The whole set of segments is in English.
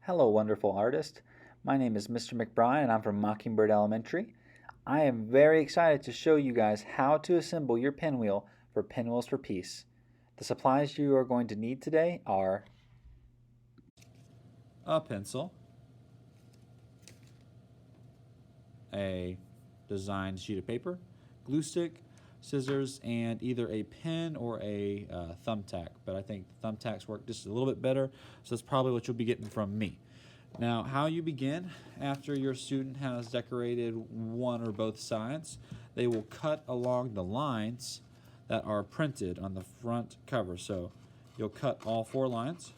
Hello, wonderful artist. My name is Mr. McBride and I'm from Mockingbird Elementary. I am very excited to show you guys how to assemble your pinwheel for Pinwheels for Peace. The supplies you are going to need today are a pencil, a designed sheet of paper, glue stick, scissors, and either a pen or a thumbtack. But I think the thumbtacks work just a little bit better, so that's probably what you'll be getting from me. Now, how you begin after your student has decorated one or both sides, they will cut along the lines that are printed on the front cover. So you'll cut all 4 lines.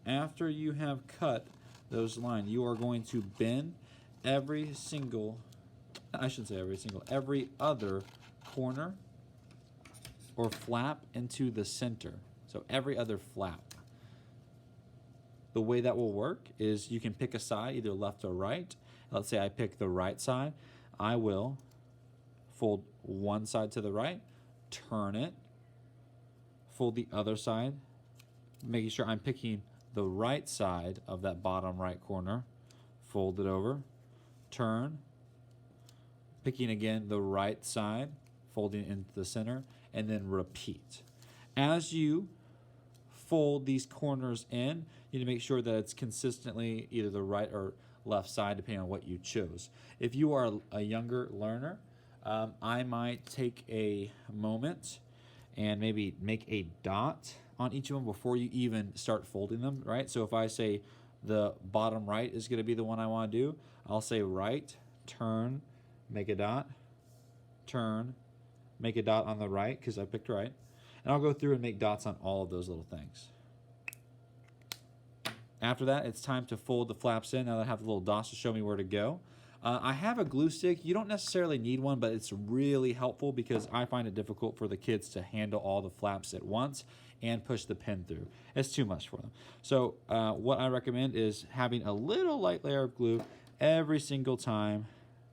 After you have cut those lines, you are going to bend every other corner or flap into the center. So every other flap. The way that will work is you can pick a side, either left or right. Let's say I pick the right side. I will fold one side to the right, turn it, fold the other side, making sure I'm picking the right side of that bottom right corner, fold it over, turn, picking again the right side, folding it into the center, and then repeat. As you fold these corners in, you need to make sure that it's consistently either the right or left side, depending on what you chose. If you are a younger learner, I might take a moment and maybe make a dot on each of them before you even start folding them, right? So if I say the bottom right is going to be the one I want to do, I'll say right, turn, make a dot, turn, make a dot on the right because I picked right, and I'll go through and make dots on all of those little things. After that, it's time to fold the flaps in. Now that I have the little dots to show me where to go. I have a glue stick. You don't necessarily need one, but it's really helpful because I find it difficult for the kids to handle all the flaps at once and push the pin through. It's too much for them. So what I recommend is having a little light layer of glue every single time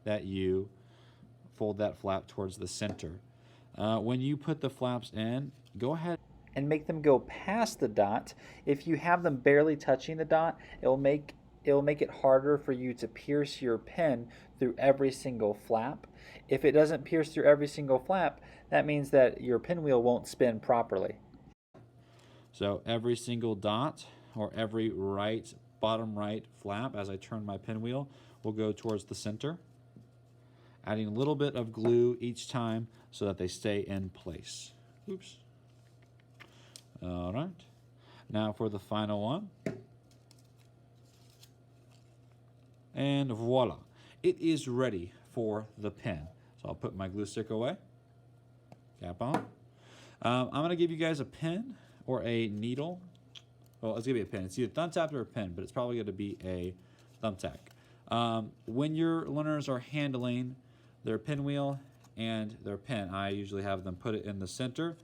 that you fold that flap towards the center. When you put the flaps in, go ahead and make them go past the dot. If you have them barely touching the dot, it'll make it harder for you to pierce your pen through every single flap. If it doesn't pierce through every single flap, that means that your pinwheel won't spin properly. So every single dot or every bottom right flap as I turn my pinwheel will go towards the center, adding a little bit of glue each time so that they stay in place. Oops. All right. Now for the final one. And voila. It is ready for the pen. So I'll put my glue stick away. Cap on. I'm going to give you guys a pen or a needle. Well, it's going to be a pen. It's either thumbtack or a pen, but it's probably going to be a thumbtack. When your learners are handling their pinwheel and their pen, I usually have them put it in the center,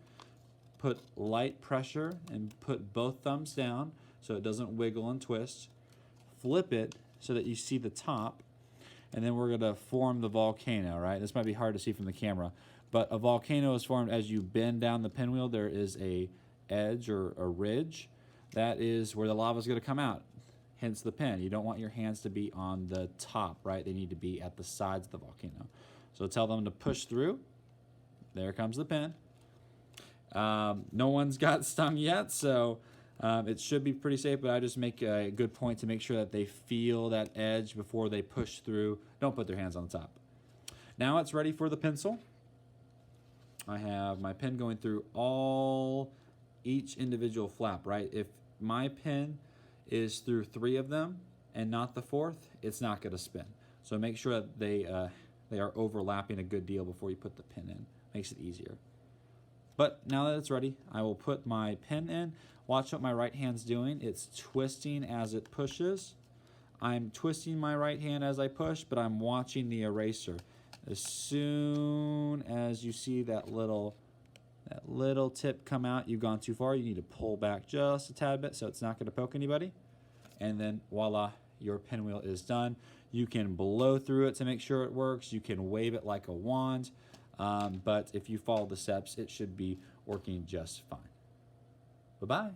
put light pressure, and put both thumbs down so it doesn't wiggle and twist. Flip it so that you see the top, and then we're going to form the volcano, right? This might be hard to see from the camera, but a volcano is formed as you bend down the pinwheel. There is a edge or a ridge. That is where the lava is going to come out, hence the pen. You don't want your hands to be on the top, right? They need to be at the sides of the volcano. So tell them to push through. There comes the pen. No one's got stung yet, so it should be pretty safe, but I just make a good point to make sure that they feel that edge before they push through. Don't put their hands on the top. Now it's ready for the pencil. I have my pen going through each individual flap, right? If my pen is through 3 of them and not the 4th, it's not going to spin. So make sure that they are overlapping a good deal before you put the pin in. Makes it easier. But now that it's ready, I will put my pen in. Watch what my right hand's doing. It's twisting as it pushes. I'm twisting my right hand as I push, but I'm watching the eraser. As soon as you see that little tip come out, you've gone too far. You need to pull back just a tad bit so it's not going to poke anybody. And then voila, your pinwheel is done. You can blow through it to make sure it works. You can wave it like a wand. But if you follow the steps, it should be working just fine. Bye-bye.